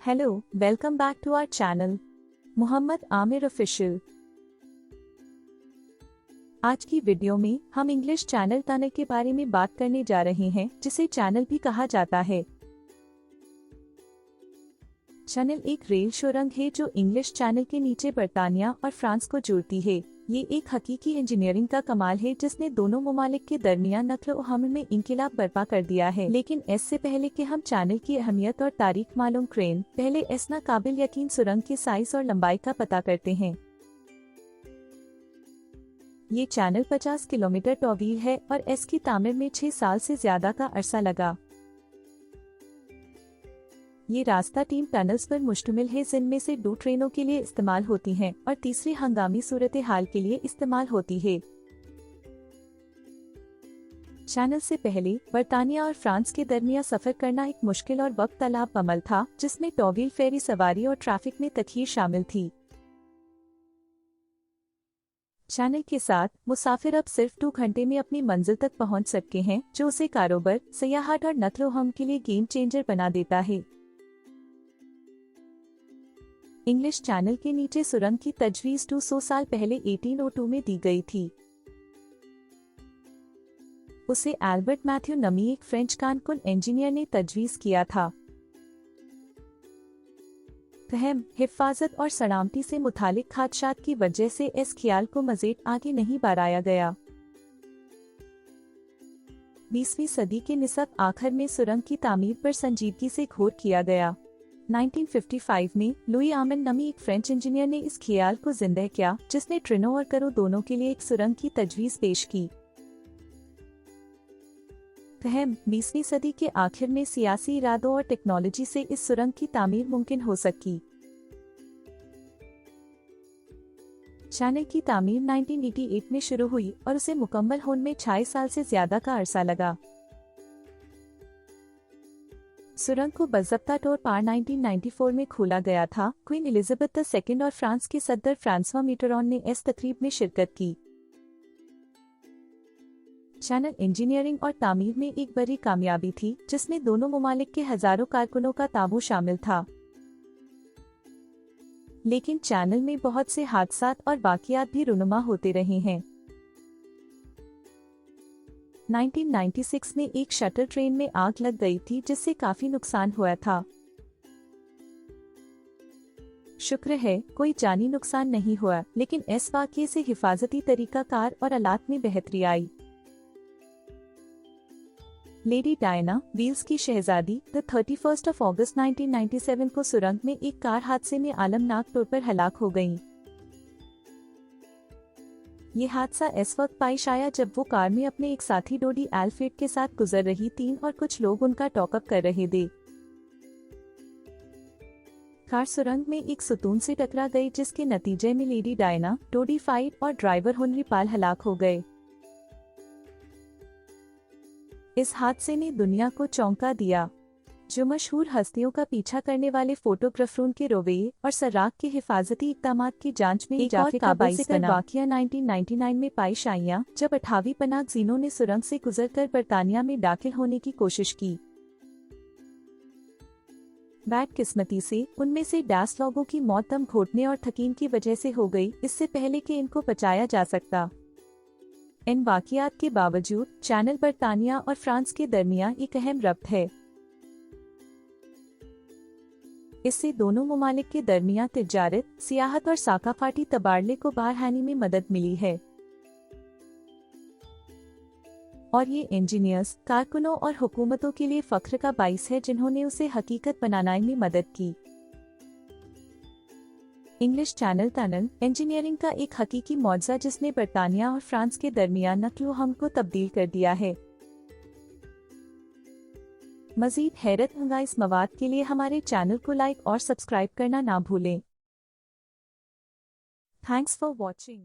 Hello, welcome back to our channel Mohammad Aamir official. आज की video में हम इंग्लिश चैनल टनल के बारे में बात करने जा रहे हैं, जिसे चैनल भी कहा जाता है। चैनल एक रेल सुरंग है जो इंग्लिश चैनल के नीचे बर्तानिया और फ्रांस को जोड़ती है। ये एक हकीकी इंजीनियरिंग का कमाल है जिसने दोनों ममालिक के दरमियान नक्ल व हमल में इनकलाब बर्पा कर दिया है। लेकिन इससे पहले कि हम चैनल की अहमियत और तारीख मालूम करें, पहले इस ना काबिल यकीन सुरंग के साइज और लंबाई का पता करते हैं। ये चैनल 50 किलोमीटर तवील है और इसकी तामीर में 6 साल से ज्यादा का अरसा लगा। ये रास्ता 3 टनल्स पर मुश्तमिल है, जिनमें से 2 ट्रेनों के लिए इस्तेमाल होती हैं और तीसरी हंगामी सूरत हाल के लिए इस्तेमाल होती है। चैनल से पहले बर्तानिया और फ्रांस के दरमियान सफर करना एक मुश्किल और वक्त तलब अमल था, जिसमें तवील फेरी सवारी और ट्रैफिक में तखीर शामिल थी। चैनल के साथ मुसाफिर अब सिर्फ 2 घंटे में अपनी मंजिल तक पहुंच सकते हैं, जो उसे कारोबार, सयाहत और नक्लो हम के लिए गेम चेंजर बना देता है। इंग्लिश चैनल के नीचे सुरंग की तजवीज़ 200 साल पहले 1802 में दी गई थी। उसे एल्बर्ट मैथ्यू नमी एक फ्रेंच कानकुन इंजीनियर ने तजवीज़ किया था। फहम, हिफाजत और सलामती से मुतालिक खादशात की वजह से इस ख्याल को मज़ीद आगे नहीं बढ़ाया गया। 20वीं सदी के निसफ आखिर में सुरंग की तामीर पर संजीदगी से गौर किया गया। 1955 में लुई आमिन नमी एक फ्रेंच इंजीनियर ने इस ख्याल को जिंदा किया, जिसने ट्रेनों और करो दोनों के लिए एक सुरंग की तजवीज़ पेश की। फहम, 20वीं सदी के आखिर में सियासी इरादों और टेक्नोलॉजी से इस सुरंग की तामीर मुमकिन हो सकी। चैनल की तामीर 1988 में शुरू हुई और उसे मुकम्मल होने में 6 साल से ज्यादा का अरसा लगा। सुरंग को बाज़ाब्ता तौर पर 1994 में खोला गया था। क्वीन एलिजाबेथ II और फ्रांस के सदर फ्रांसवा मिटेरॉन ने इस तकरीब में शिरकत की। चैनल इंजीनियरिंग और तामीर में एक बड़ी कामयाबी थी, जिसमें दोनों ममालिक के हजारों कारकुनों का ताबू शामिल था। लेकिन चैनल में बहुत से हादसात और वाक़ियात भी रुनुमा होते रहे हैं। 1996 में एक शटल ट्रेन में आग लग गई थी, जिससे काफी नुकसान हुआ था। शुक्र है कोई जानी नुकसान नहीं हुआ, लेकिन इस वाक़ये से हिफाजती तरीकाकार और आलात में बेहतरी आई। लेडी डायना, वेल्स की शहजादी, 31 अगस्त 1997 को सुरंग में एक कार हादसे में आलमनाक तौर पर हलाक हो गयीं। ये हादसा इस वक्त पेश आया जब वो कार में अपने एक साथी डोडी एल्फ्रेड के साथ गुजर रही थी और कुछ लोग उनका टॉकअप कर रहे थे। कार सुरंग में एक सतून से टकरा गई, जिसके नतीजे में लेडी डायना, डोडी फाइट और ड्राइवर हेनरी पाल हलाक हो गए। इस हादसे ने दुनिया को चौंका दिया, जो मशहूर हस्तियों का पीछा करने वाले फोटोग्राफरों के रवैये और सराग के हिफाजती इक़दामात की जांच में इजाफे का बाइस बना। वाक़या 1999 में पेश आया, जब 28 पनागज़ीनों ने सुरंग से गुजरकर बर्तानिया में दाखिल होने की कोशिश की। बदकिस्मती से उनमें से 10 लोगों की मौत दम घोटने और थकीन की वजह से हो गई, इससे पहले कि इनको बचाया जा सकता। इन वाक़ियात के बावजूद चैनल बर्तानिया और फ्रांस के दरमियान एक अहम रब्त है। इससे दोनों ममालिक के दरमियान तिजारत, सियाहत और साकाफाटी तबादले को बहाने में मदद मिली है, और ये इंजीनियर्स, कारकुनों और हुकूमतों के लिए फख्र का बाइस है, जिन्होंने उसे हकीकत बनाने में मदद की। इंग्लिश चैनल टनल इंजीनियरिंग का एक हकीकी मौजज़ा, जिसने बर्तानिया और फ्रांस के दरमियान नक्लो हम को तब्दील कर दिया है। मज़ीद हैरत अंगेज़ मवाद के लिए हमारे चैनल को लाइक और सब्सक्राइब करना ना भूलें। Thanks for watching.